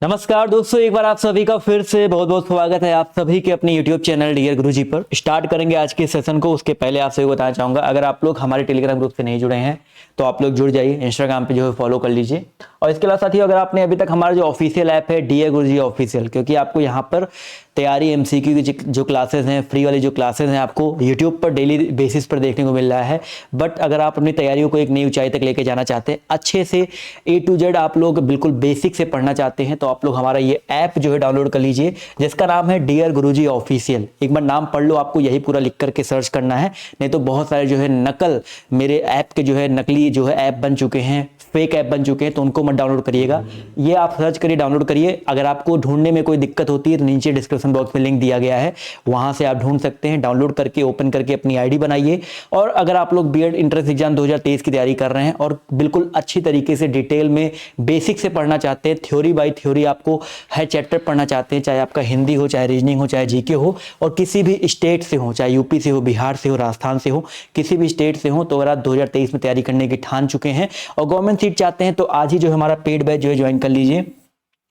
नमस्कार दोस्तों, एक बार आप सभी का फिर से बहुत बहुत स्वागत है आप सभी के अपने YouTube चैनल डियर गुरुजी पर। स्टार्ट करेंगे आज के सेशन को। उसके पहले आप सभी को बताना चाहूंगा, अगर आप लोग हमारे टेलीग्राम ग्रुप से नहीं जुड़े हैं तो आप लोग जुड़ जाइए, इंस्टाग्राम पे जो है फॉलो कर लीजिए। और इसके अलावा साथियों, अगर आपने अभी तक हमारा जो ऑफिशियल ऐप है डियर गुरुजी ऑफिशियल, क्योंकि आपको यहाँ पर तैयारी एमसीक्यू की जो क्लासेस हैं, फ्री वाली जो क्लासेस हैं, आपको यूट्यूब पर डेली बेसिस पर देखने को मिल रहा है। बट अगर आप अपनी तैयारियों को एक नई ऊंचाई तक लेके जाना चाहते हैं, अच्छे से A to Z आप लोग बिल्कुल बेसिक से पढ़ना चाहते हैं, तो आप लोग हमारा ये ऐप जो है डाउनलोड कर लीजिए, जिसका नाम है डियर गुरुजी ऑफिशियल। एक बार नाम पढ़ लो, आपको यही पूरा लिख करके सर्च करना है, नहीं तो बहुत सारे जो है नकल मेरे ऐप के जो है नकली जो है ऐप बन चुके हैं, फेक ऐप बन चुके हैं, तो उनको मत डाउनलोड करिएगा। ये आप सर्च करिए, डाउनलोड करिए। अगर आपको ढूंढने में कोई दिक्कत होती है तो नीचे डिस्क्रिप्शन बॉक्स में लिंक दिया गया है, वहां से आप ढूंढ सकते हैं। डाउनलोड करके ओपन करके अपनी आईडी बनाइए। और अगर आप लोग बीएड एंट्रेंस एग्जाम 2023 की तैयारी कर रहे हैं और बिल्कुल अच्छी तरीके से डिटेल में बेसिक से पढ़ना चाहते हैं, थ्योरी बाय थ्योरी आपको हर चैप्टर पढ़ना चाहते हैं, चाहे आपका हिंदी हो, चाहे रीजनिंग हो, चाहे जीके हो, और किसी भी स्टेट से हो, चाहे यूपी से हो, बिहार से हो, राजस्थान से हो, किसी भी स्टेट से हो, तो अगर आप 2023 में तैयारी करने की ठान चुके हैं और गवर्नमेंट सीट चाहते हैं तो आज ही जो हमारा पेड बैच जो है ज्वाइन कर लीजिए।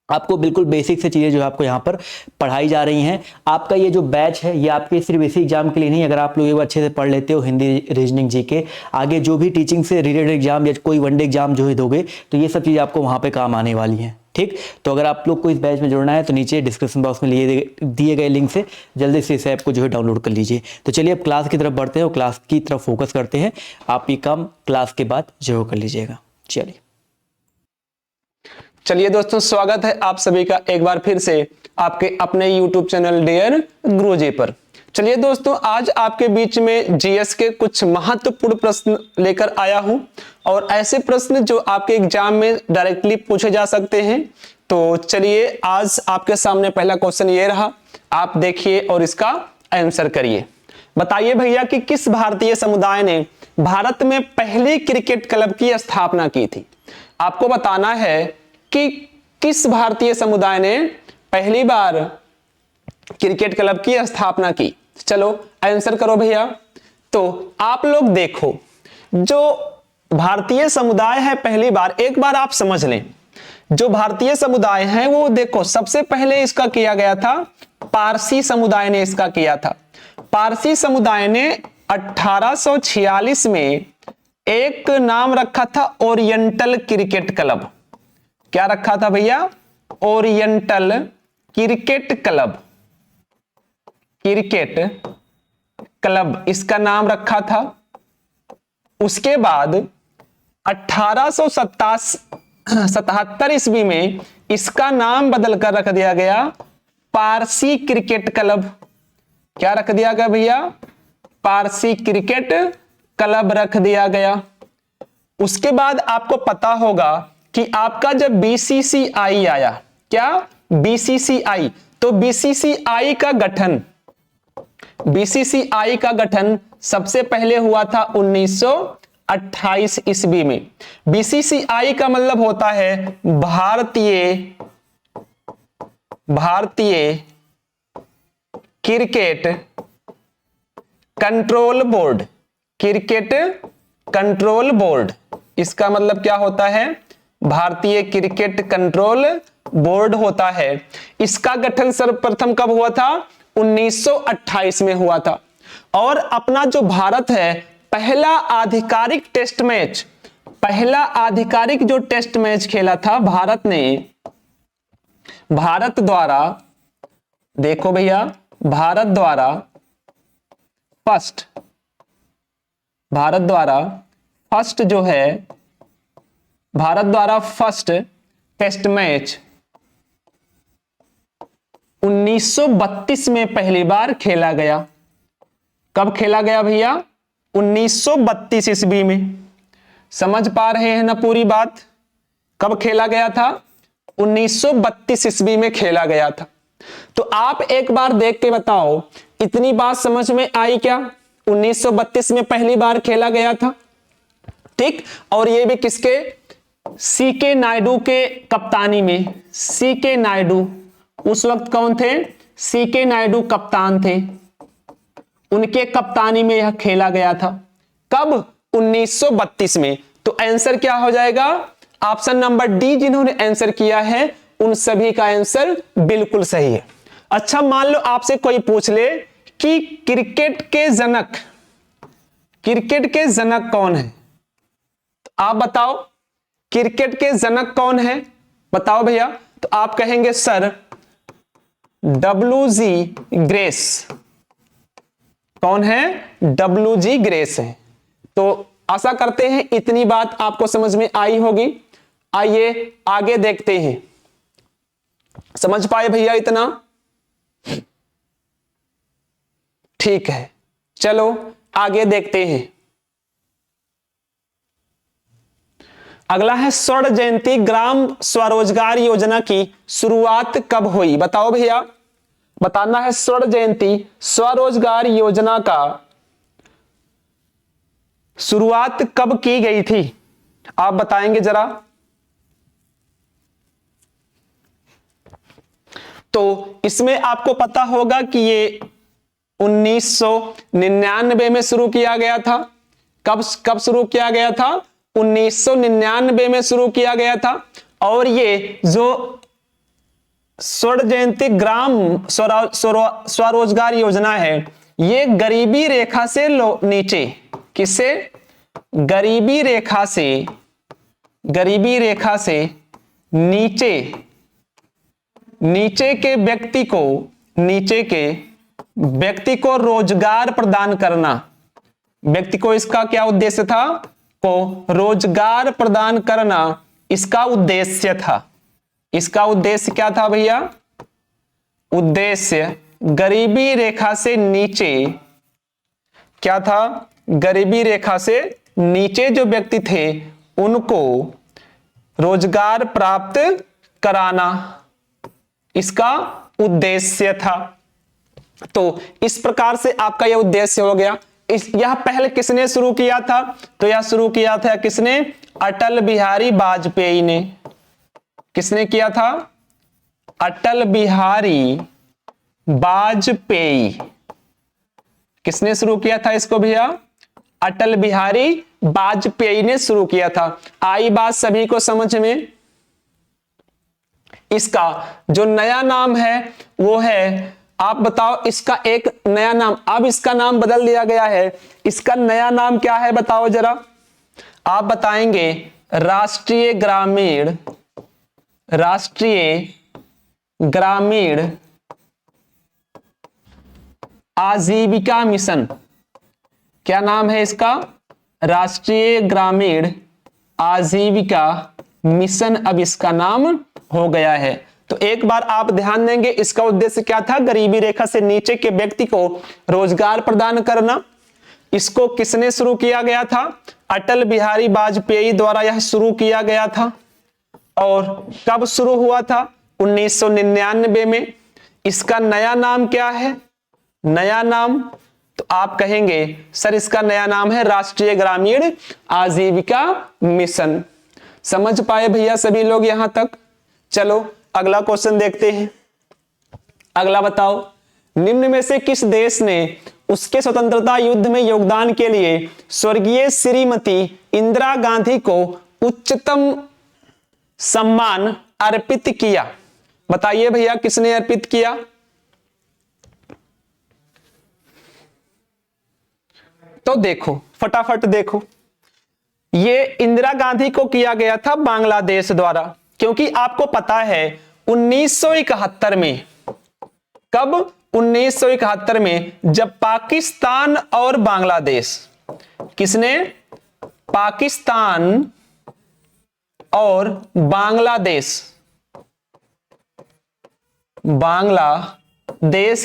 आपको बिल्कुल बेसिक से चीजें जो आपको यहाँ पर पढ़ाई जा रही हैं। आपका ये जो बैच है ये आपके सिर्फ इसी एग्जाम के लिए नहीं, अगर आप लोग ये अच्छे से पढ़ लेते हो हिंदी, रीजनिंग, जीके, आगे जो भी टीचिंग से रिलेटेड एग्जाम या कोई वनडे एग्जाम जो है दोगे तो ये सब चीज़ आपको वहाँ पे काम आने वाली हैं। ठीक, तो अगर आप लोग को इस बैच में जुड़ना है तो नीचे डिस्क्रिप्शन बॉक्स में दिए गए लिंक से जल्दी से इस ऐप को जो है डाउनलोड कर लीजिए। तो चलिए अब क्लास की तरफ बढ़ते हैं और क्लास की तरफ फोकस करते हैं। आप ये काम क्लास के बाद जरूर कर लीजिएगा। चलिए दोस्तों, स्वागत है आप सभी का एक बार फिर से आपके अपने YouTube चैनल डियर गुरुजी पर। चलिए दोस्तों, आज आपके बीच में जीएस के कुछ महत्वपूर्ण प्रश्न लेकर आया हूं, और ऐसे प्रश्न जो आपके एग्जाम में डायरेक्टली पूछे जा सकते हैं। तो चलिए, आज आपके सामने पहला क्वेश्चन ये रहा, आप देखिए और इसका आंसर करिए। बताइए भैया कि किस भारतीय समुदाय ने भारत में पहले क्रिकेट क्लब की स्थापना की थी। आपको बताना है कि किस भारतीय समुदाय ने पहली बार क्रिकेट क्लब की स्थापना की। चलो आंसर करो भैया। तो आप लोग देखो, जो भारतीय समुदाय है पहली बार, एक बार आप समझ लें, जो भारतीय समुदाय है वो देखो, सबसे पहले इसका किया गया था पारसी समुदाय ने इसका किया था। पारसी समुदाय ने 1846 में एक नाम रखा था ओरिएंटल क्रिकेट क्लब। क्या रखा था भैया? Oriental cricket club, cricket club इसका नाम रखा था। उसके बाद 1877 ईस्वी में इसका नाम बदलकर रख दिया गया पारसी क्रिकेट क्लब। क्या रख दिया गया भैया? पारसी क्रिकेट क्लब रख दिया गया। उसके बाद आपको पता होगा कि आपका जब बीसीसीआई आया, क्या बीसीसीआई, तो बीसीसीआई का गठन सबसे पहले हुआ था 1928 ईस्वी में। बीसीसीआई का मतलब होता है भारतीय cricket control board, cricket control board, इसका मतलब क्या होता है? भारतीय क्रिकेट कंट्रोल बोर्ड होता है। इसका गठन सर्वप्रथम कब हुआ था? 1928 में हुआ था। और अपना जो भारत है, पहला आधिकारिक जो टेस्ट मैच खेला था भारत ने, भारत द्वारा, देखो भैया, भारत द्वारा फर्स्ट टेस्ट मैच 1932 में पहली बार खेला गया। कब खेला गया भैया? 1932 ईस्वी में। समझ पा रहे हैं ना पूरी बात? कब खेला गया था? 1932 ईस्वी में खेला गया था। तो आप एक बार देख के बताओ, इतनी बात समझ में आई क्या? 1932 में पहली बार खेला गया था, ठीक। और ये भी किसके? सीके नायडू के कप्तानी में। सीके नायडू उस वक्त कौन थे? सीके नायडू कप्तान थे, उनके कप्तानी में यह खेला गया था। कब? 1932 में। तो आंसर क्या हो जाएगा? ऑप्शन नंबर डी जिन्होंने आंसर किया है उन सभी का आंसर बिल्कुल सही है। अच्छा, मान लो आपसे कोई पूछ ले कि क्रिकेट के जनक कौन है, तो आप बताओ क्रिकेट के जनक कौन है, बताओ भैया। तो आप कहेंगे सर WG ग्रेस। कौन है? WG ग्रेस है। तो आशा करते हैं इतनी बात आपको समझ में आई होगी। आइए आगे देखते हैं। समझ पाए भैया इतना? ठीक है, चलो आगे देखते हैं। अगला है स्वर्ण जयंती ग्राम स्वरोजगार योजना की शुरुआत कब हुई? बताओ भैया, बताना है स्वर्ण जयंती स्वरोजगार योजना का शुरुआत कब की गई थी, आप बताएंगे जरा। तो इसमें आपको पता होगा कि ये 1999 में शुरू किया गया था। कब शुरू किया गया था? 1999 में शुरू किया गया था। और ये जो स्वर्ण जयंती ग्राम स्वरोजगार योजना है, ये गरीबी रेखा से नीचे, किससे? गरीबी रेखा से नीचे के व्यक्ति को रोजगार प्रदान करना। व्यक्ति को इसका क्या उद्देश्य था? को रोजगार प्रदान करना इसका उद्देश्य था। इसका उद्देश्य क्या था भैया? उद्देश्य गरीबी रेखा से नीचे क्या था? गरीबी रेखा से नीचे जो व्यक्ति थे उनको रोजगार प्राप्त कराना इसका उद्देश्य था। तो इस प्रकार से आपका यह उद्देश्य हो गया। यह पहले किसने शुरू किया था? तो यह शुरू किया था किसने? अटल बिहारी वाजपेयी ने। किसने किया था? अटल बिहारी वाजपेयी। किसने शुरू किया था इसको भैया? अटल बिहारी वाजपेयी ने शुरू किया था। आई बात सभी को समझ में? इसका जो नया नाम है वो है, आप बताओ इसका एक नया नाम, अब इसका नाम बदल दिया गया है। इसका नया नाम क्या है बताओ जरा। आप बताएंगे राष्ट्रीय ग्रामीण आजीविका मिशन। क्या नाम है इसका? राष्ट्रीय ग्रामीण आजीविका मिशन अब इसका नाम हो गया है। तो एक बार आप ध्यान देंगे, इसका उद्देश्य क्या था? गरीबी रेखा से नीचे के व्यक्ति को रोजगार प्रदान करना। इसको किसने शुरू किया गया था? अटल बिहारी वाजपेयी द्वारा यह शुरू किया गया था। और कब शुरू हुआ था? 1999 में। इसका नया नाम क्या है? नया नाम तो आप कहेंगे सर इसका नया नाम है राष्ट्रीय ग्रामीण आजीविका मिशन। समझ पाए भैया सभी लोग यहां तक? चलो अगला क्वेश्चन देखते हैं। अगला बताओ, निम्न में से किस देश ने उसके स्वतंत्रता युद्ध में योगदान के लिए स्वर्गीय श्रीमती इंदिरा गांधी को उच्चतम सम्मान अर्पित किया? बताइए भैया किसने अर्पित किया? तो देखो फटाफट देखो, ये इंदिरा गांधी को किया गया था बांग्लादेश द्वारा। क्योंकि आपको पता है 1971 में, कब? 1971 में जब पाकिस्तान और बांग्लादेश, किसने? पाकिस्तान और बांग्लादेश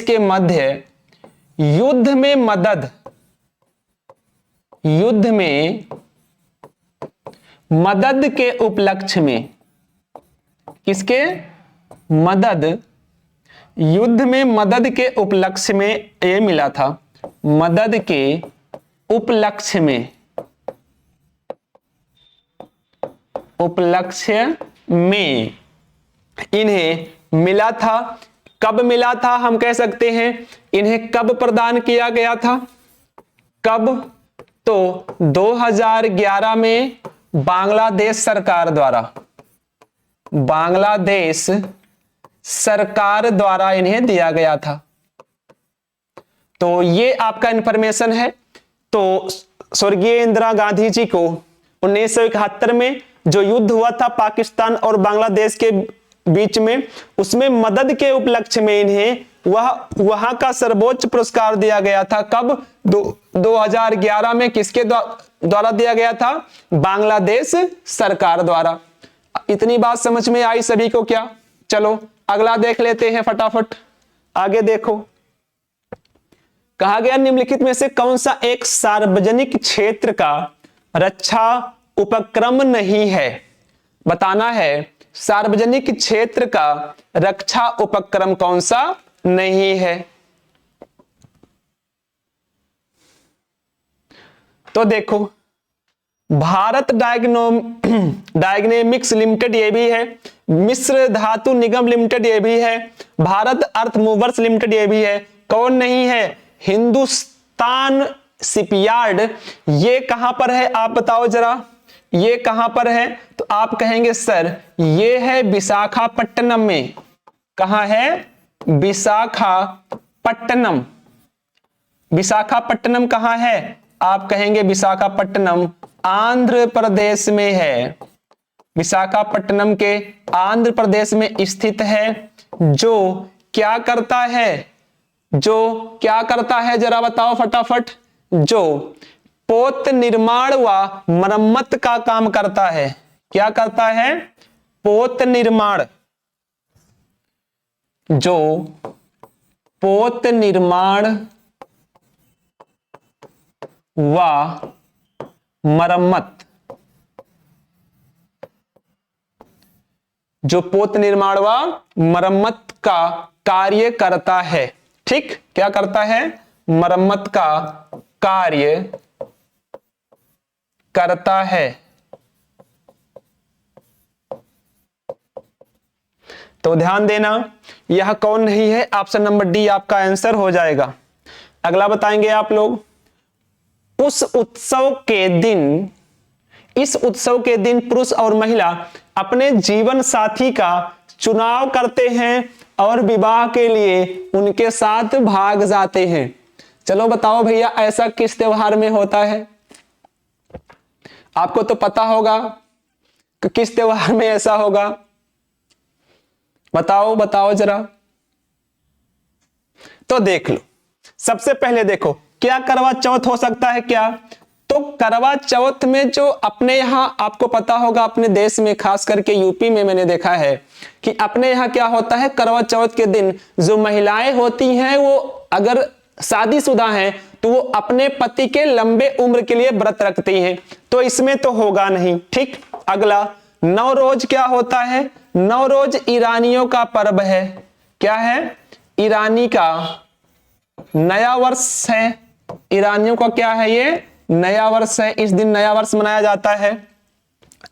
के मध्य युद्ध मदद के उपलक्ष्य में, किसके? युद्ध में मदद के उपलक्ष्य में ये मिला था। मदद के उपलक्ष्य में इन्हें मिला था। कब मिला था हम कह सकते हैं? इन्हें कब प्रदान किया गया था? कब? तो 2011 में बांग्लादेश सरकार द्वारा बांग्लादेश सरकार द्वारा इन्हें दिया गया था। तो ये आपका इंफॉर्मेशन है। तो स्वर्गीय इंदिरा गांधी जी को 1971 में जो युद्ध हुआ था पाकिस्तान और बांग्लादेश के बीच में, उसमें मदद के उपलक्ष्य में इन्हें वहां का सर्वोच्च पुरस्कार दिया गया था। कब? 2011 में। किसके द्वारा दिया गया था? बांग्लादेश सरकार द्वारा। इतनी बात समझ में आई सभी को क्या? चलो अगला देख लेते हैं फटाफट। आगे देखो, कहा गया निम्नलिखित में से कौन सा एक सार्वजनिक क्षेत्र का रक्षा उपक्रम नहीं है? बताना है सार्वजनिक क्षेत्र का रक्षा उपक्रम कौन सा नहीं है। तो देखो, भारत डायग्नोमिक्स लिमिटेड ये भी है, मिस्र धातु निगम लिमिटेड ये भी है, भारत अर्थ मूवर्स लिमिटेड ये भी है। कौन नहीं है? हिंदुस्तान शिपयार्ड। ये कहां पर है आप बताओ जरा, ये कहां पर है? तो आप कहेंगे सर ये है विशाखापट्टनम में। कहां है? विशाखापट्टनम। विशाखापट्टनम कहां है? आप कहेंगे विशाखापट्टनम आंध्र प्रदेश में है। विशाखापट्टनम के आंध्र प्रदेश में स्थित है। जो क्या करता है? जो क्या करता है जरा बताओ फटाफट। जो पोत निर्माण व मरम्मत का काम करता है। क्या करता है? पोत निर्माण। जो पोत निर्माण व मरम्मत, जो पोत निर्माण व मरम्मत का कार्य करता है। ठीक, क्या करता है? मरम्मत का कार्य करता है। तो ध्यान देना, यह कौन नहीं है? ऑप्शन नंबर डी आपका आंसर हो जाएगा। अगला बताएंगे आप लोग, इस उत्सव के दिन पुरुष और महिला अपने जीवन साथी का चुनाव करते हैं और विवाह के लिए उनके साथ भाग जाते हैं। चलो बताओ भैया, ऐसा किस त्योहार में होता है? आपको तो पता होगा कि किस त्योहार में ऐसा होगा। बताओ बताओ जरा। तो देख लो, सबसे पहले देखो, क्या करवा चौथ हो सकता है क्या? तो करवा चौथ में जो अपने यहां आपको पता होगा, अपने देश में खास करके यूपी में मैंने देखा है कि अपने यहां क्या होता है, करवा चौथ के दिन जो महिलाएं होती हैं वो अगर शादीशुदा हैं तो वो अपने पति के लंबे उम्र के लिए व्रत रखती हैं। तो इसमें तो होगा नहीं। ठीक, अगला नवरोज क्या होता है? नवरोज ईरानियों का पर्व है। क्या है? ईरानी का नया वर्ष है। ईरानियों का क्या है? ये नया वर्ष है। इस दिन नया वर्ष मनाया जाता है।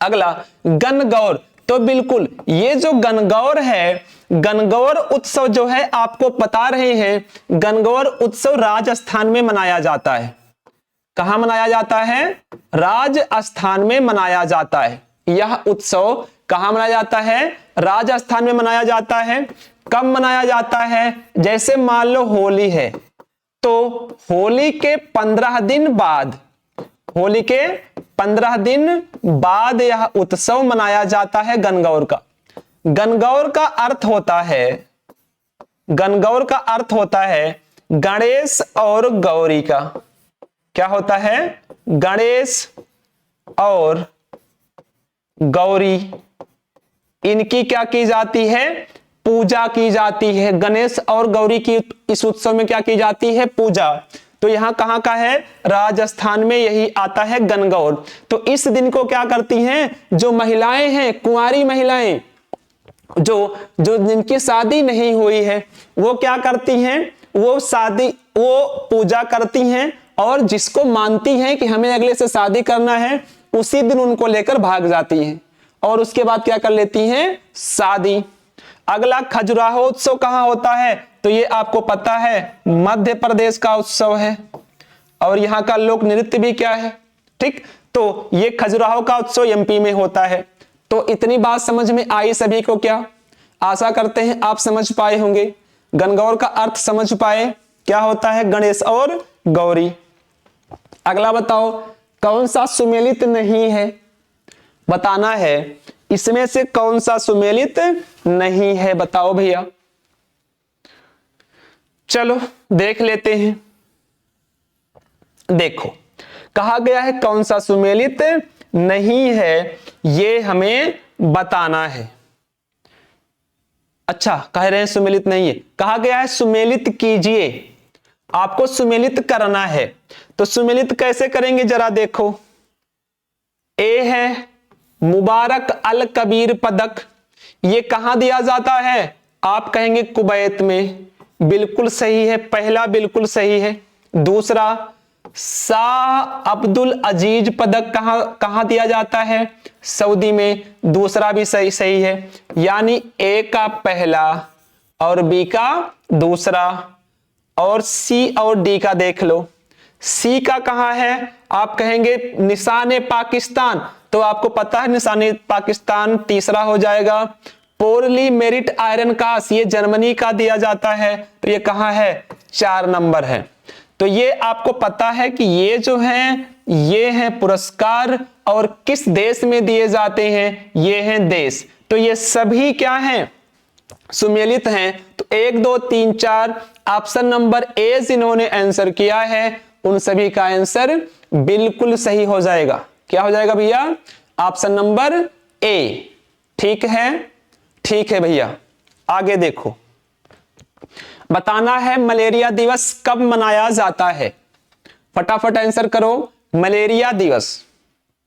अगला गणगौर। तो बिल्कुल ये जो गणगौर है, गणगौर उत्सव जो है आपको बता रहे हैं, गणगौर उत्सव राजस्थान में मनाया जाता है। कहां मनाया जाता है? राजस्थान में मनाया जाता है। यह उत्सव कहां मनाया जाता है? राजस्थान में मनाया जाता है। कब मनाया जाता है? जैसे मान लो होली है, तो होली के 15 दिन बाद, होली के 15 दिन बाद यह उत्सव मनाया जाता है गणगौर का। गणगौर का अर्थ होता है, गणगौर का अर्थ होता है गणेश और गौरी का। क्या होता है? गणेश और गौरी, इनकी क्या की जाती है? पूजा की जाती है। गणेश और गौरी की इस उत्सव में क्या की जाती है? पूजा। तो यहां कहां का है? राजस्थान में यही आता है गणगौर। तो इस दिन को क्या करती हैं? जो महिलाएं हैं, कुंवारी महिलाएं, जो जिनकी शादी नहीं हुई है, वो क्या करती हैं? वो पूजा करती हैं और जिसको मानती हैं कि हमें अगले से शादी करना है, उसी दिन उनको लेकर भाग जाती हैं और उसके बाद क्या कर लेती हैं? शादी। अगला खजुराहो उत्सव कहां होता है? तो ये आपको पता है, मध्य प्रदेश का उत्सव है और यहां का लोक नृत्य भी क्या है? ठीक, तो ये खजुराहो का उत्सव एमपी में होता है। तो इतनी बात समझ में आई सभी को क्या? आशा करते हैं आप समझ पाए होंगे। गणगौर का अर्थ समझ पाए, क्या होता है गणेश और गौरी। अगला बताओ कौन सा सुमेलित नहीं है, बताना है इसमें से कौन सा सुमेलित नहीं है, बताओ भैया। चलो देख लेते हैं। देखो कहा गया है कौन सा सुमेलित नहीं है, ये हमें बताना है। अच्छा कह रहे हैं सुमेलित नहीं है, कहा गया है सुमेलित कीजिए, आपको सुमेलित करना है। तो सुमेलित कैसे करेंगे जरा देखो। ए है मुबारक अल कबीर पदक, ये कहां दिया जाता है? आप कहेंगे कुवैत में, बिल्कुल सही है, पहला बिल्कुल सही है। दूसरा शाह अब्दुल अजीज पदक कहां दिया जाता है? सऊदी में, दूसरा भी सही है। यानी ए का पहला और बी का दूसरा, और सी और डी का देख लो। सी का कहां है? आप कहेंगे निशान पाकिस्तान, तो आपको पता है निशान पाकिस्तान तीसरा हो जाएगा। पोरली मेरिट आयरन कास्ट, ये जर्मनी का दिया जाता है, तो ये कहां है? 4 नंबर है। तो ये आपको पता है कि ये जो हैं ये हैं पुरस्कार, और किस देश में दिए जाते हैं? ये हैं देश। तो ये सभी क्या हैं? सुमेलित हैं। तो 1 2 3 4 ऑप्शन नंबर ए जिन्होंने आंसर किया है उन सभी का आंसर बिल्कुल सही हो जाएगा। क्या हो जाएगा भैया? Option number A. ठीक है भैया। आगे देखो, बताना है मलेरिया दिवस कब मनाया जाता है। फटाफट आंसर करो। मलेरिया दिवस,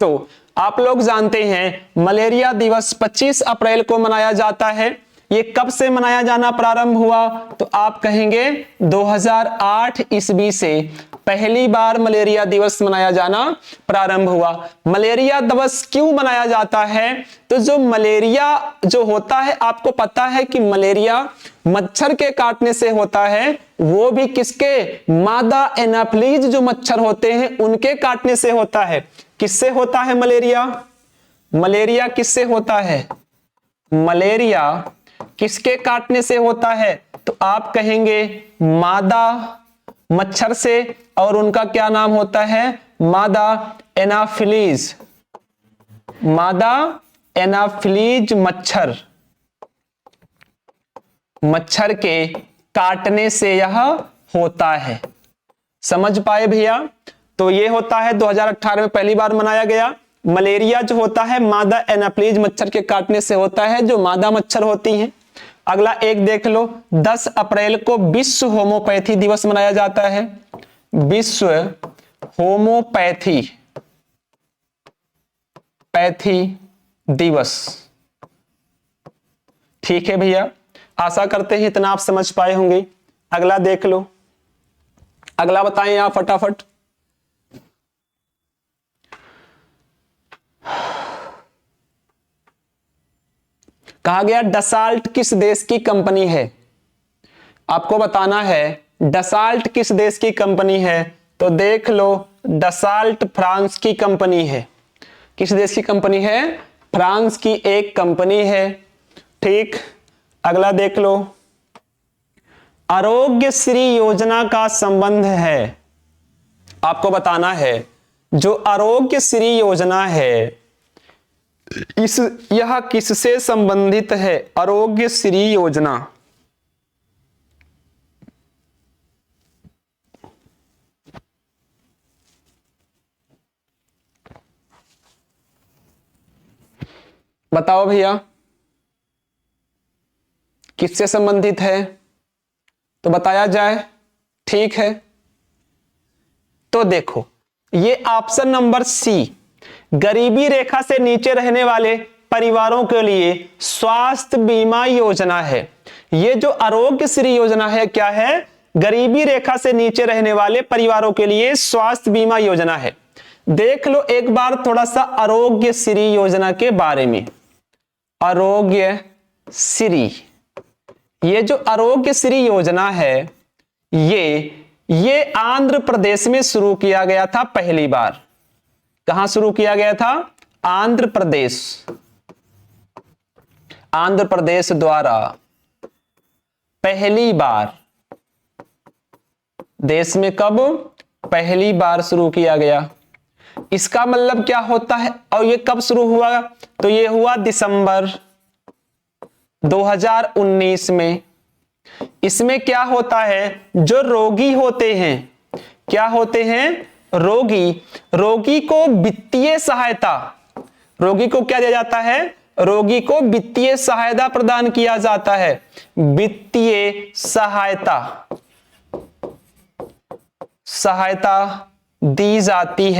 तो आप लोग जानते हैं मलेरिया दिवस 25 अप्रैल को मनाया जाता है। ये कब से मनाया जाना प्रारंभ हुआ? तो आप कहेंगे 2008 ईस्वी से पहली बार मलेरिया दिवस मनाया जाना प्रारंभ हुआ। मलेरिया दिवस क्यों मनाया जाता है? तो जो मलेरिया जो होता है, आपको पता है कि मलेरिया मच्छर के काटने से होता है, वो भी किसके? मादा एनाफ्लीज जो मच्छर होते हैं उनके काटने से होता है। किससे होता है मलेरिया? मलेरिया किससे होता है? मलेरिया किसके काटने से होता है? तो आप कहेंगे मादा मच्छर से, और उनका क्या नाम होता है? मादा एनाफिलीज। मादा एनाफिलीज मच्छर के काटने से यह होता है। समझ पाए भैया? तो ये होता है 2018 में पहली बार मनाया गया। मलेरिया जो होता है मादा एनाफिलीज मच्छर के काटने से होता है, जो मादा मच्छर होती हैं। अगला एक देख लो, 10 अप्रैल को विश्व होम्योपैथी दिवस मनाया जाता है। विश्व होम्योपैथी दिवस। ठीक है भैया, आशा करते हैं इतना आप समझ पाए होंगे। अगला देख लो, अगला बताएं आप फटाफट। कहा गया डसाल्ट किस देश की कंपनी है? आपको बताना है डसाल्ट किस देश की कंपनी है। तो देख लो, डसाल्ट फ्रांस की कंपनी है। किस देश की कंपनी है? फ्रांस की एक कंपनी है। ठीक, अगला देख लो, आरोग्य श्री योजना का संबंध है। आपको बताना है जो आरोग्य श्री योजना है यह किससे संबंधित है? आरोग्य श्री योजना बताओ भैया, किससे संबंधित है? तो बताया जाए। ठीक है, तो देखो ये ऑप्शन नंबर सी, गरीबी रेखा से नीचे रहने वाले परिवारों के लिए स्वास्थ्य बीमा योजना है। ये जो आरोग्य श्री योजना है क्या है? गरीबी रेखा से नीचे रहने वाले परिवारों के लिए स्वास्थ्य बीमा योजना है। देख लो एक बार थोड़ा सा आरोग्य श्री योजना के बारे में। आरोग्य श्री, ये जो आरोग्य श्री योजना है ये आंध्र प्रदेश में शुरू किया गया था पहली बार। कहां शुरू किया गया था? आंध्र प्रदेश। आंध्र प्रदेश द्वारा पहली बार, देश में कब पहली बार शुरू किया गया। इसका मतलब क्या होता है और ये कब शुरू हुआ, तो ये हुआ दिसंबर 2019 में। इसमें क्या होता है, जो रोगी होते हैं, क्या होते हैं, रोगी को वित्तीय सहायता, रोगी को क्या दिया जाता है, रोगी को वित्तीय सहायता प्रदान किया जाता है, वित्तीय सहायता दी जाती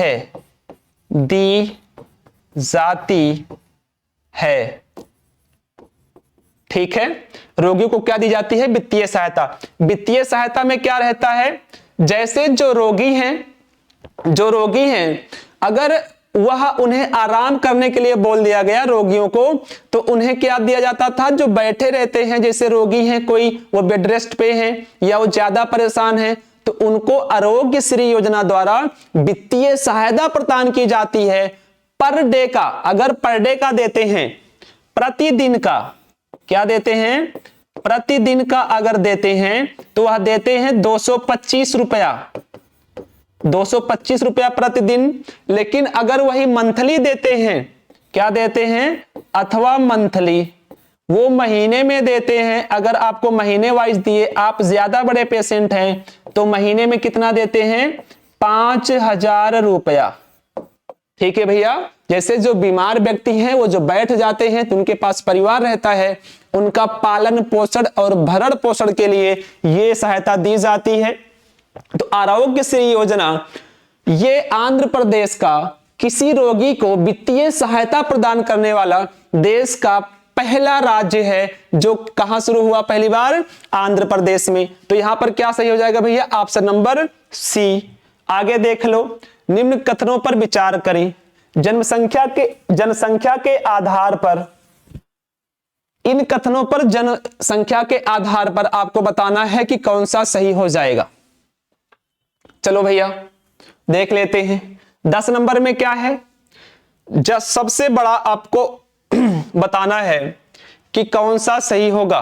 है। ठीक है, रोगियों को क्या दी जाती है, वित्तीय सहायता। वित्तीय सहायता में क्या रहता है, जैसे जो रोगी हैं अगर वह उन्हें आराम करने के लिए बोल दिया गया रोगियों को, तो उन्हें क्या दिया जाता था, जो बैठे रहते हैं, जैसे रोगी हैं कोई, वो बेड रेस्ट पे हैं या वो ज्यादा परेशान हैं, तो उनको आरोग्य श्री योजना द्वारा वित्तीय सहायता प्रदान की जाती है। पर डे का, अगर पर डे का देते हैं, प्रतिदिन का क्या देते हैं, प्रतिदिन का अगर देते हैं तो वह देते हैं 225 रुपया, 225 रुपया प्रतिदिन। लेकिन अगर वही मंथली देते हैं, क्या देते हैं, अथवा मंथली, वो महीने में देते हैं। अगर आपको महीने वाइज दिए, आप ज्यादा बड़े पेशेंट हैं तो महीने में कितना देते हैं, 5,000 रुपया। ठीक है भैया, जैसे जो बीमार व्यक्ति हैं, वो जो बैठ जाते हैं तो उनके पास परिवार रहता है, उनका पालन पोषण और भरण पोषण के लिए ये सहायता दी जाती है। तो आरोग्य श्री योजना ये आंध्र प्रदेश का किसी रोगी को वित्तीय सहायता प्रदान करने वाला देश का पहला राज्य है, जो कहां शुरू हुआ पहली बार, आंध्र प्रदेश में। तो यहां पर क्या सही हो जाएगा भैया, ऑप्शन नंबर सी। आगे देख लो, निम्न कथनों पर विचार करें। जनसंख्या के आधार पर, इन कथनों पर जनसंख्या के आधार पर आपको बताना है कि कौन सा सही हो जाएगा। चलो भैया देख लेते हैं। 10 नंबर में क्या है, सबसे बड़ा आपको बताना है कि कौन सा सही होगा,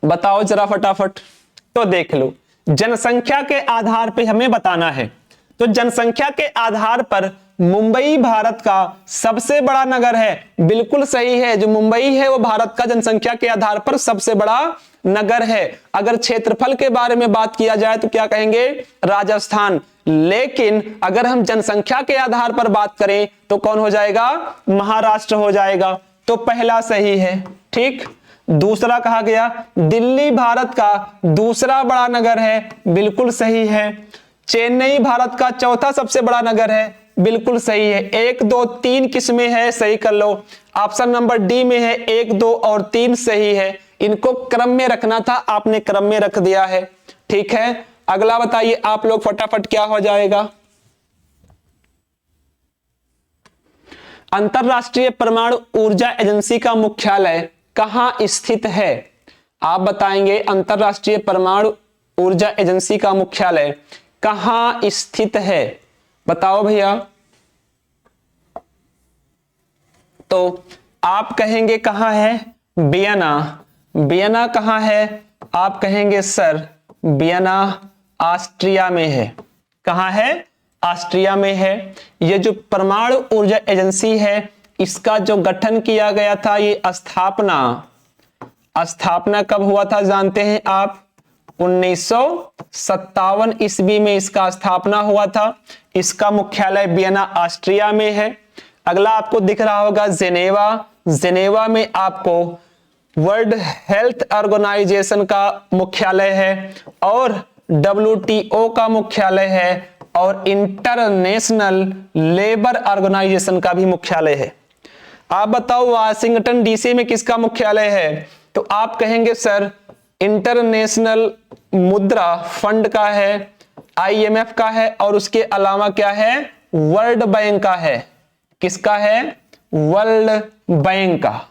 बताओ जरा फटाफट। तो देख लो, जनसंख्या के आधार पे हमें बताना है। तो जनसंख्या के आधार पर मुंबई भारत का सबसे बड़ा नगर है, बिल्कुल सही है। जो मुंबई है वो भारत का जनसंख्या के आधार पर सबसे बड़ा नगर है। अगर क्षेत्रफल के बारे में बात किया जाए तो क्या कहेंगे, राजस्थान। लेकिन अगर हम जनसंख्या के आधार पर बात करें तो कौन हो जाएगा, महाराष्ट्र हो जाएगा। तो पहला सही है। ठीक, दूसरा कहा गया दिल्ली भारत का दूसरा बड़ा नगर है, बिल्कुल सही है। चेन्नई भारत का चौथा सबसे बड़ा नगर है, बिल्कुल सही है। 1, 2, 3 किसमें है, सही कर लो। ऑप्शन नंबर डी में है, 1, 2 और 3 सही है। इनको क्रम में रखना था, आपने क्रम में रख दिया है। ठीक है, अगला बताइए आप लोग फटाफट क्या हो जाएगा। अंतरराष्ट्रीय परमाणु ऊर्जा एजेंसी का मुख्यालय कहां स्थित है, आप बताएंगे। अंतरराष्ट्रीय परमाणु ऊर्जा एजेंसी का मुख्यालय कहां स्थित है, बताओ भैया। तो आप कहेंगे कहां है, वियना। वियना कहां है, आप कहेंगे सर वियना ऑस्ट्रिया में है। कहां है, ऑस्ट्रिया में है। ये जो परमाणु ऊर्जा एजेंसी है, इसका जो गठन किया गया था, ये स्थापना कब हुआ था जानते हैं आप, 1957 ईस्वी में इसका स्थापना हुआ था। इसका मुख्यालय वियना ऑस्ट्रिया में है। अगला आपको दिख रहा होगा जेनेवा। जेनेवा में आपको वर्ल्ड हेल्थ ऑर्गेनाइजेशन का मुख्यालय है और WTO का मुख्यालय है और इंटरनेशनल लेबर ऑर्गेनाइजेशन का भी मुख्यालय है। आप बताओ वाशिंगटन डीसी में किसका मुख्यालय है, तो आप कहेंगे सर इंटरनेशनल मुद्रा फंड का है, IMF का है और उसके अलावा क्या है, वर्ल्ड बैंक का है। किसका है, वर्ल्ड बैंक का।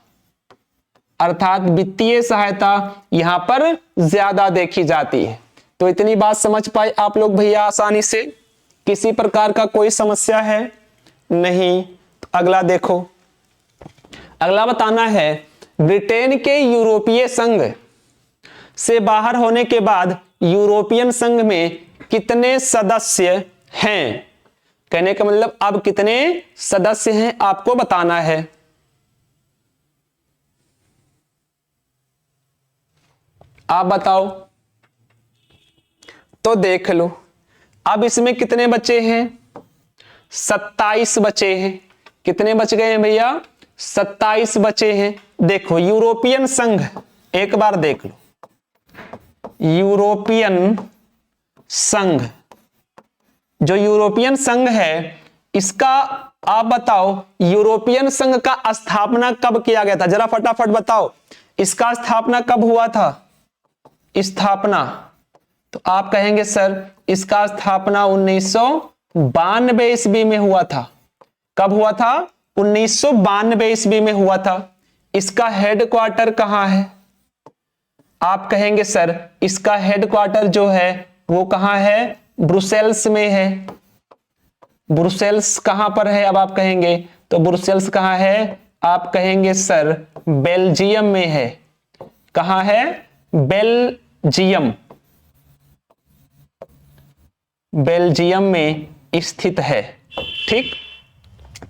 अर्थात वित्तीय सहायता यहां पर ज्यादा देखी जाती है। तो इतनी बात समझ पाए आप लोग भैया आसानी से, किसी प्रकार का कोई समस्या है नहीं। अगला देखो, अगला बताना है ब्रिटेन के यूरोपीय संघ से बाहर होने के बाद यूरोपियन संघ में कितने सदस्य हैं। कहने का मतलब अब कितने सदस्य हैं आपको बताना है। आप बताओ। तो देख लो, अब इसमें कितने बचे हैं, 27 बचे हैं। कितने बच गए हैं भैया, 27 बचे हैं। देखो यूरोपियन संघ, एक बार देख लो, यूरोपियन संघ, जो यूरोपियन संघ है इसका आप बताओ, यूरोपियन संघ का स्थापना कब किया गया था, जरा फटाफट बताओ, इसका स्थापना कब हुआ था, स्थापना। तो आप कहेंगे सर इसका स्थापना 1992 ईस्वी में हुआ था। कब हुआ था, 1992 ईस्वी में हुआ था। इसका हेडक्वार्टर कहां है, आप कहेंगे सर इसका हेडक्वार्टर जो है वो कहां है, ब्रुसेल्स में है। ब्रुसेल्स कहां पर है, अब आप कहेंगे तो ब्रुसेल्स कहां है, आप कहेंगे सर बेल्जियम में है। कहां है, बेल्जियम, बेल्जियम में स्थित है। ठीक,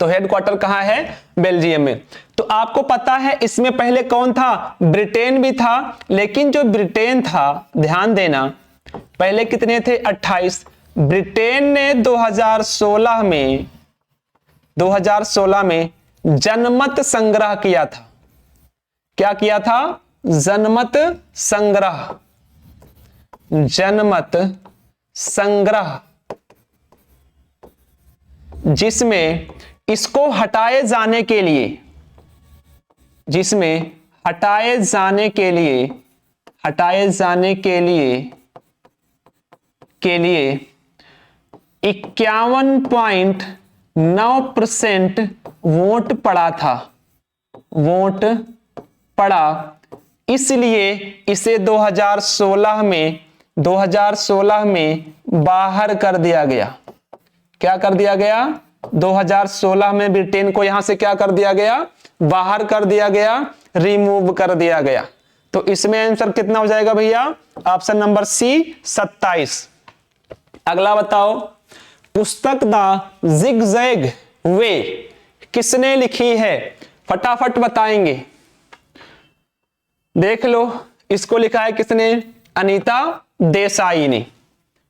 तो हेडक्वार्टर कहां है, बेल्जियम में। तो आपको पता है इसमें पहले कौन था, ब्रिटेन भी था, लेकिन जो ब्रिटेन था, ध्यान देना, पहले कितने थे, 28। ब्रिटेन ने 2016 में जनमत संग्रह किया था। क्या किया था, जनमत संग्रह, जनमत संग्रह, जिसमें इसको हटाए जाने के लिए, जिसमें हटाए जाने के लिए 51.9% वोट पड़ा था, वोट पड़ा। इसलिए इसे 2016 में बाहर कर दिया गया। क्या कर दिया गया, 2016 में ब्रिटेन को यहां से क्या कर दिया गया, बाहर कर दिया गया, रिमूव कर दिया गया। तो इसमें आंसर कितना हो जाएगा भैया, ऑप्शन नंबर सी 27। अगला बताओ, पुस्तक द जिगजैग वे किसने लिखी है, फटाफट बताएंगे। देख लो, इसको लिखा है किसने, अनीता देसाई ने,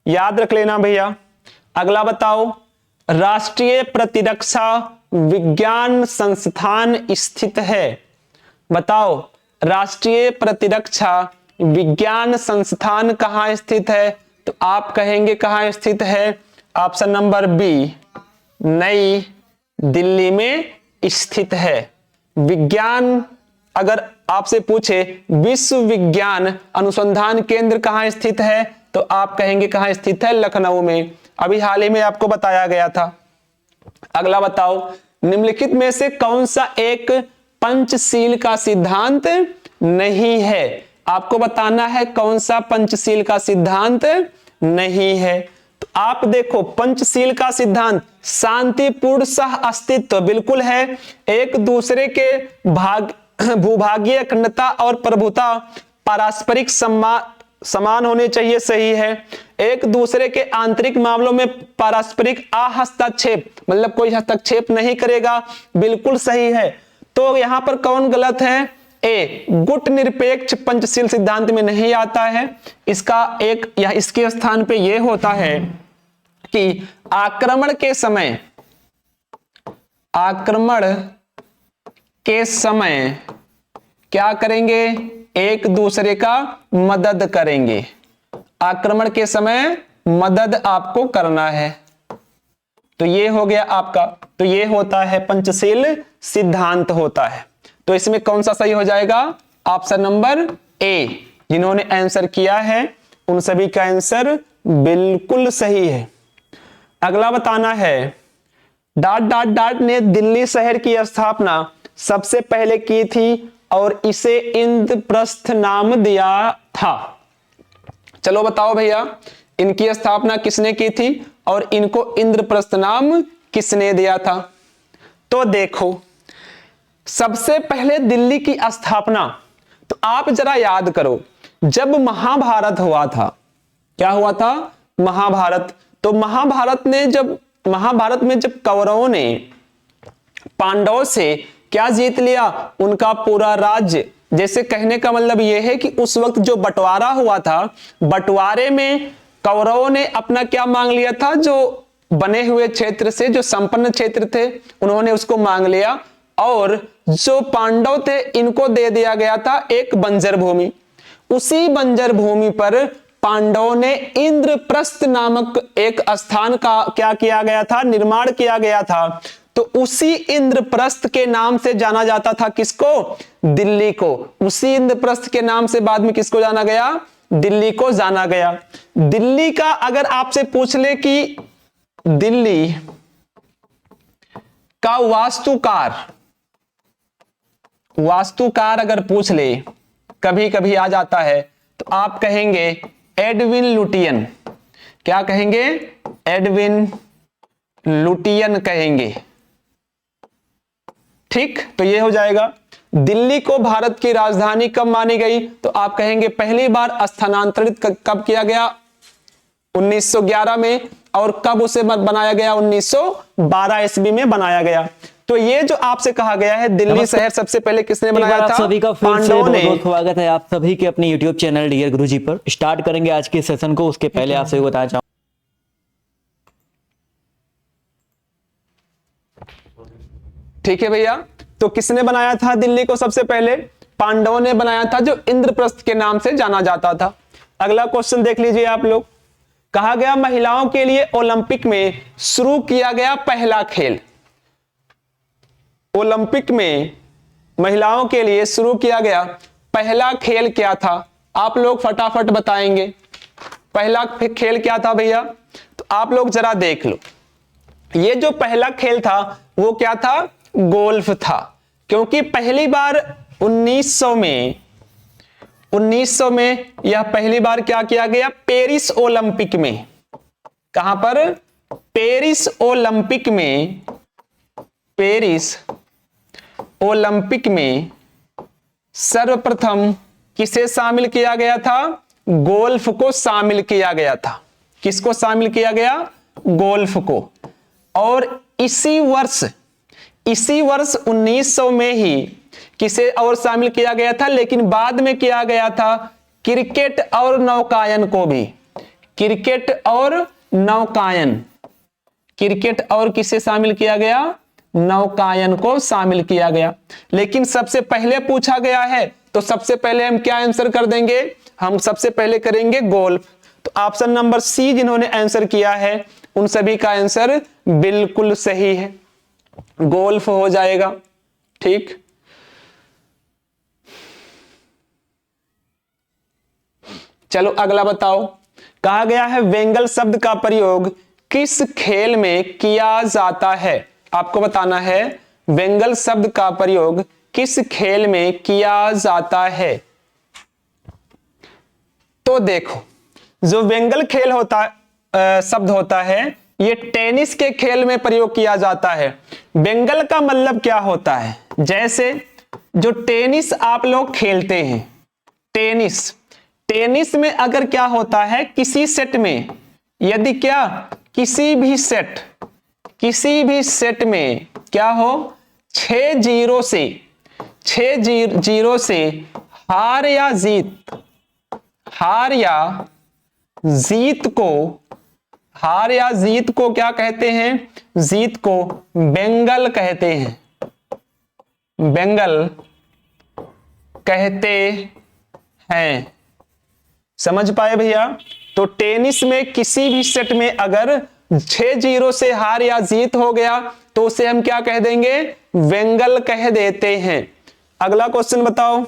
याद रख लेना भैया। अगला बताओ, राष्ट्रीय प्रतिरक्षा विज्ञान संस्थान स्थित है। बताओ, राष्ट्रीय प्रतिरक्षा विज्ञान संस्थान कहां स्थित है, तो आप कहेंगे कहां स्थित है, ऑप्शन नंबर बी, नई दिल्ली में स्थित है। विज्ञान, अगर आपसे पूछे विश्व विज्ञान अनुसंधान केंद्र कहां स्थित है, तो आप कहेंगे कहां स्थित है, लखनऊ में। अभी हाल ही में आपको बताया गया था। अगला बताओ, निम्नलिखित में से कौन सा एक पंचशील का सिद्धांत नहीं है। आपको बताना है कौन सा पंचशील का सिद्धांत नहीं है। तो आप देखो, पंचशील का सिद्धांत शांतिपूर्ण सह अस्तित्व बिल्कुल है, एक दूसरे के भूभागीय अखंडता और प्रभुता पारस्परिक समान होने चाहिए, सही है। एक दूसरे के आंतरिक मामलों में पारस्परिक हस्तक्षेप, मतलब कोई हस्तक्षेप नहीं करेगा, बिल्कुल सही है। तो यहां पर कौन गलत है, ए, गुट निरपेक्ष पंचशील सिद्धांत में नहीं आता है। इसका एक या इसके स्थान पे यह होता है कि आक्रमण के समय क्या करेंगे, एक दूसरे का मदद करेंगे। आक्रमण के समय मदद आपको करना है। तो ये हो गया आपका, तो ये होता है पंचशील सिद्धांत होता है। तो इसमें कौन सा सही हो जाएगा, ऑप्शन नंबर ए। जिन्होंने आंसर किया है उन सभी का आंसर बिल्कुल सही है। अगला बताना है, डॉट डॉट डॉट ने दिल्ली शहर की स्थापना सबसे पहले की थी और इसे इंद्रप्रस्थ नाम दिया था। चलो बताओ भैया, इनकी स्थापना किसने की थी और इनको इंद्रप्रस्थ नाम किसने दिया था। तो देखो, सबसे पहले दिल्ली की स्थापना, तो आप जरा याद करो, जब महाभारत हुआ था, क्या हुआ था? महाभारत। तो महाभारत में जब कौरवों ने पांडवों से क्या जीत लिया? उनका पूरा राज्य। जैसे कहने का मतलब यह है कि उस वक्त जो बंटवारा हुआ था, बंटवारे में कौरवों ने अपना क्या मांग लिया था? जो बने हुए क्षेत्र से, जो संपन्न क्षेत्र थे, उन्होंने उसको मांग लिया, और जो पांडव थे इनको दे दिया गया था एक बंजर भूमि। उसी बंजर भूमि पर पांडवों ने इंद्रप्रस्थ नामक एक स्थान का क्या किया गया था? निर्माण किया गया था। तो उसी इंद्रप्रस्थ के नाम से जाना जाता था किसको? दिल्ली को। उसी इंद्रप्रस्थ के नाम से बाद में किसको जाना गया? दिल्ली को जाना गया। दिल्ली का अगर आपसे पूछ ले कि दिल्ली का वास्तुकार अगर पूछ ले, कभी कभी आ जाता है, तो आप कहेंगे एडविन लुटियन। क्या कहेंगे? एडविन लुटियन कहेंगे। ठीक, तो ये हो जाएगा। दिल्ली को भारत की राजधानी कब मानी गई? तो आप कहेंगे पहली बार स्थानांतरित कब किया गया? 1911 में। और कब उसे बनाया गया? 1912 ईस्वी में बनाया गया। तो ये जो आपसे कहा गया है दिल्ली शहर सबसे पहले किसने बनाया था? आप सभी का फिर से पांडवों ने। बहुत स्वागत है आप सभी के अपने YouTube चैनल डियर गुरुजी पर। स्टार्ट करेंगे आज के सेशन को, उसके पहले आप सभी बताना चाहूंगा। ठीक है भैया, तो किसने बनाया था दिल्ली को सबसे पहले? पांडवों ने बनाया था, जो इंद्रप्रस्थ के नाम से जाना जाता था। अगला क्वेश्चन देख लीजिए आप लोग। कहा गया महिलाओं के लिए ओलंपिक में शुरू किया गया पहला खेल। ओलंपिक में महिलाओं के लिए शुरू किया गया पहला खेल क्या था? आप लोग फटाफट बताएंगे। पहला खेल क्या था भैया? तो आप लोग जरा देख लो। ये जो पहला खेल था वो क्या था? गोल्फ था। क्योंकि पहली बार 1900 में यह पहली बार क्या किया गया? पेरिस ओलंपिक में। कहां पर? पेरिस ओलंपिक में सर्वप्रथम किसे शामिल किया गया था? गोल्फ को शामिल किया गया था। किसको शामिल किया गया? गोल्फ को। और इसी वर्ष 1900 में ही किसे और शामिल किया गया था? लेकिन बाद में किया गया था क्रिकेट और नौकायन को भी। क्रिकेट और किसे शामिल किया गया? नौकायन को शामिल किया गया। लेकिन सबसे पहले पूछा गया है, तो सबसे पहले हम क्या आंसर कर देंगे? हम सबसे पहले करेंगे गोल्फ। तो ऑप्शन नंबर सी जिन्होंने आंसर किया है उन सभी का आंसर बिल्कुल सही है, गोल्फ हो जाएगा। ठीक, चलो अगला बताओ। कहा गया है वेंगल शब्द का प्रयोग किस खेल में किया जाता है? आपको बताना है वेंगल शब्द का प्रयोग किस खेल में किया जाता है। तो देखो, जो वेंगल खेल शब्द होता है, ये टेनिस के खेल में प्रयोग किया जाता है। वेंगल का मतलब क्या होता है? जैसे जो टेनिस आप लोग खेलते हैं, टेनिस में अगर क्या होता है, किसी सेट में यदि क्या किसी भी सेट में क्या हो 6-0 से हार या जीत को क्या कहते हैं? जीत को बेंगल कहते हैं। बेंगल कहते हैं। समझ पाए भैया? तो टेनिस में किसी भी सेट में अगर 6-0 से हार या जीत हो गया तो उसे हम क्या कह देंगे? वेंगल कह देते हैं। अगला क्वेश्चन बताओ।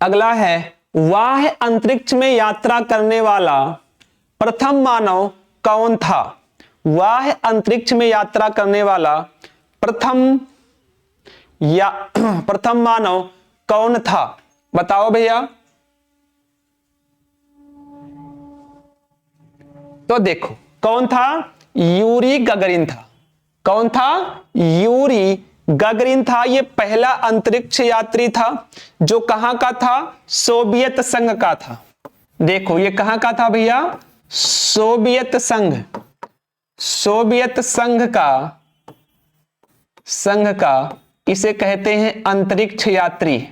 अगला है वाह अंतरिक्ष में यात्रा करने वाला प्रथम मानव कौन था? वाह अंतरिक्ष में यात्रा करने वाला प्रथम मानव कौन था? बताओ भैया। तो देखो कौन था? यूरी गगरिन था। कौन था? यूरी गागरिन था ये पहला अंतरिक्ष यात्री था जो कहां का था, सोवियत संघ का था। देखो ये कहां का था भैया, सोवियत संघ, सोवियत संघ का इसे कहते हैं अंतरिक्ष यात्री,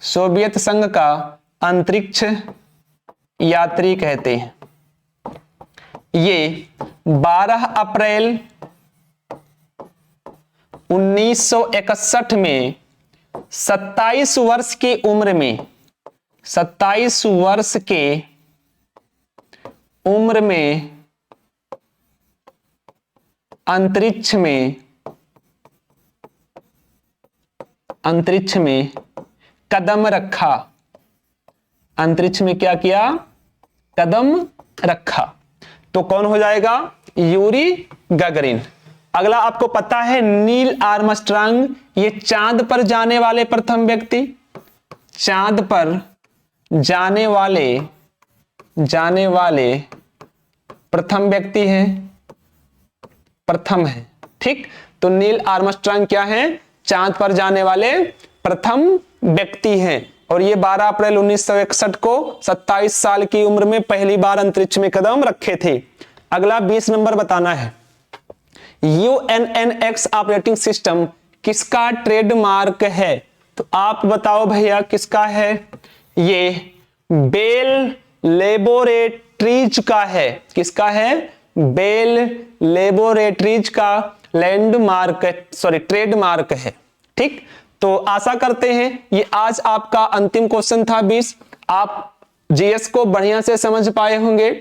सोवियत संघ का अंतरिक्ष यात्री कहते हैं। ये 12 अप्रैल 1961 में 27 वर्ष की उम्र में, 27 वर्ष के उम्र में अंतरिक्ष में कदम रखा, अंतरिक्ष में क्या किया, कदम रखा। तो कौन हो जाएगा, यूरी गागरिन। अगला आपको पता है नील आर्मस्ट्रांग, ये चांद पर जाने वाले प्रथम व्यक्ति, चांद पर जाने वाले प्रथम व्यक्ति हैं, प्रथम है। ठीक, तो नील आर्मस्ट्रांग क्या है, चांद पर जाने वाले प्रथम व्यक्ति हैं और ये 12 अप्रैल 1961 को 27 साल की उम्र में पहली बार अंतरिक्ष में कदम रखे थे। अगला 20 नंबर बताना है, UNNX ऑपरेटिंग सिस्टम किसका ट्रेडमार्क है। तो आप बताओ भैया किसका है, ये बेल लेबोरेटरीज का है। किसका है, बेल लेबोरेटरीज का ट्रेडमार्क है। ठीक, तो आशा करते हैं ये आज आपका अंतिम क्वेश्चन था 20, आप जीएस को बढ़िया से समझ पाए होंगे।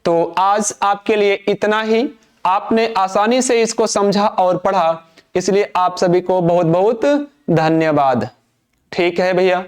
तो आज आपके लिए इतना ही, आपने आसानी से इसको समझा और पढ़ा, इसलिए आप सभी को बहुत बहुत धन्यवाद। ठीक है भैया।